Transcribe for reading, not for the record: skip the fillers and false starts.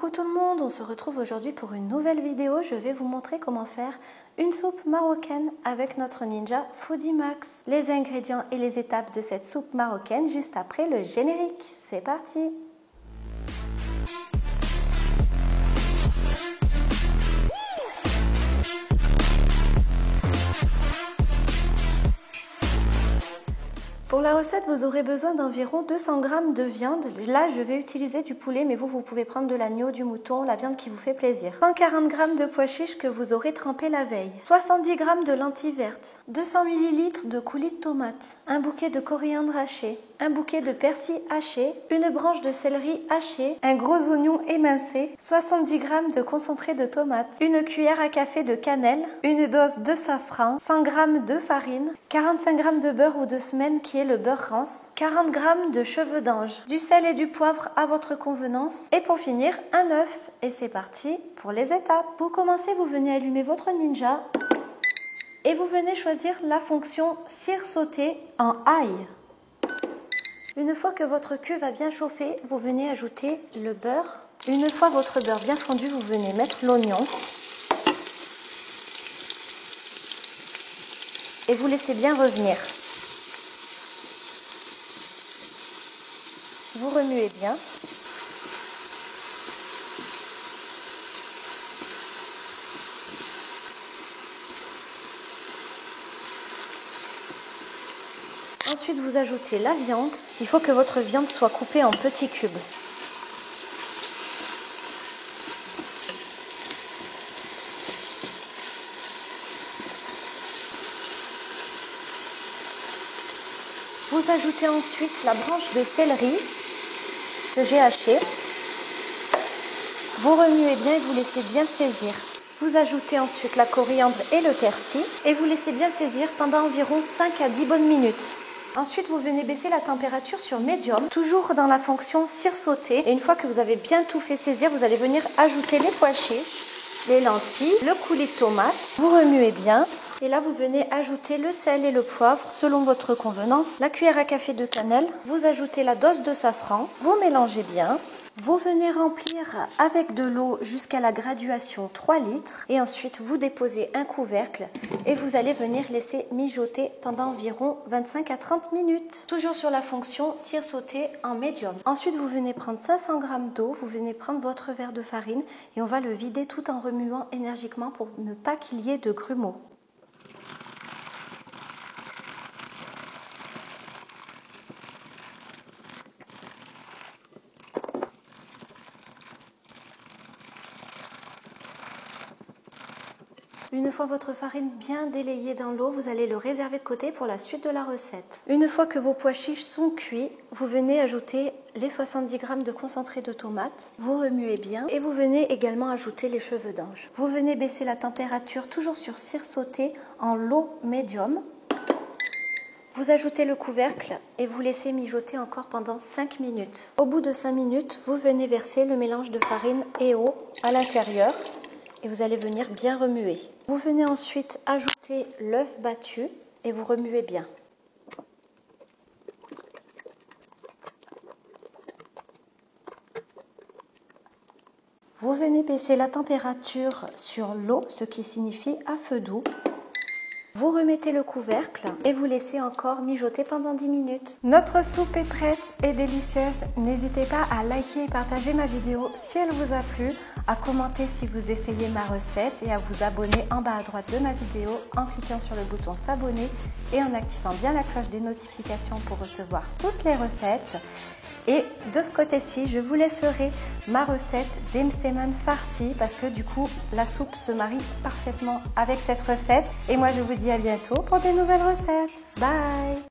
Coucou tout le monde, on se retrouve aujourd'hui pour une nouvelle vidéo. Je vais vous montrer comment faire une soupe marocaine avec notre Ninja Foodie Max. Les ingrédients et les étapes de cette soupe marocaine juste après le générique. C'est parti! Pour la recette, vous aurez besoin d'environ 200 g de viande. Là, je vais utiliser du poulet, mais vous pouvez prendre de l'agneau, du mouton, la viande qui vous fait plaisir. 140 g de pois chiches que vous aurez trempés la veille. 70 g de lentilles vertes. 200 ml de coulis de tomates. Un bouquet de coriandre haché. Un bouquet de persil haché, une branche de céleri haché, un gros oignon émincé, 70 g de concentré de tomate, une cuillère à café de cannelle, une dose de safran, 100 g de farine, 45 g de beurre ou de semaine qui est le beurre rance, 40 g de cheveux d'ange, du sel et du poivre à votre convenance et pour finir un œuf. Et c'est parti pour les étapes. Pour commencer, vous venez allumer votre Ninja et vous venez choisir la fonction cire sauté en ail. Une fois que votre cuve a bien chauffé, vous venez ajouter le beurre. Une fois votre beurre bien fondu, vous venez mettre l'oignon. Et vous laissez bien revenir. Vous remuez bien. Ensuite, vous ajoutez la viande. Il faut que votre viande soit coupée en petits cubes. Vous ajoutez ensuite la branche de céleri que j'ai hachée. Vous remuez bien et vous laissez bien saisir. Vous ajoutez ensuite la coriandre et le persil et vous laissez bien saisir pendant environ 5 à 10 bonnes minutes. Ensuite, vous venez baisser la température sur médium, toujours dans la fonction cire sautée. Et une fois que vous avez bien tout fait saisir, vous allez venir ajouter les pois chiches, les lentilles, le coulis de tomate. Vous remuez bien. Et là, vous venez ajouter le sel et le poivre selon votre convenance, la cuillère à café de cannelle. Vous ajoutez la dose de safran. Vous mélangez bien. Vous venez remplir avec de l'eau jusqu'à la graduation 3 litres et ensuite vous déposez un couvercle et vous allez venir laisser mijoter pendant environ 25 à 30 minutes. Toujours sur la fonction cire sautée en médium. Ensuite vous venez prendre 500 g d'eau, vous venez prendre votre verre de farine et on va le vider tout en remuant énergiquement pour ne pas qu'il y ait de grumeaux. Une fois votre farine bien délayée dans l'eau, vous allez le réserver de côté pour la suite de la recette. Une fois que vos pois chiches sont cuits, vous venez ajouter les 70 g de concentré de tomate. Vous remuez bien et vous venez également ajouter les cheveux d'ange. Vous venez baisser la température toujours sur cire sautée en low médium. Vous ajoutez le couvercle et vous laissez mijoter encore pendant 5 minutes. Au bout de 5 minutes, vous venez verser le mélange de farine et eau à l'intérieur. Et vous allez venir bien remuer. Vous venez ensuite ajouter l'œuf battu et vous remuez bien. Vous venez baisser la température sur l'eau, ce qui signifie à feu doux. Vous remettez le couvercle et vous laissez encore mijoter pendant 10 minutes. Notre soupe est prête et délicieuse. N'hésitez pas à liker et partager ma vidéo si elle vous a plu, à commenter si vous essayez ma recette et à vous abonner en bas à droite de ma vidéo en cliquant sur le bouton s'abonner et en activant bien la cloche des notifications pour recevoir toutes les recettes. Et de ce côté-ci, je vous laisserai ma recette d'emseman farci parce que du coup, la soupe se marie parfaitement avec cette recette. Et moi, je vous dis à bientôt pour des nouvelles recettes. Bye!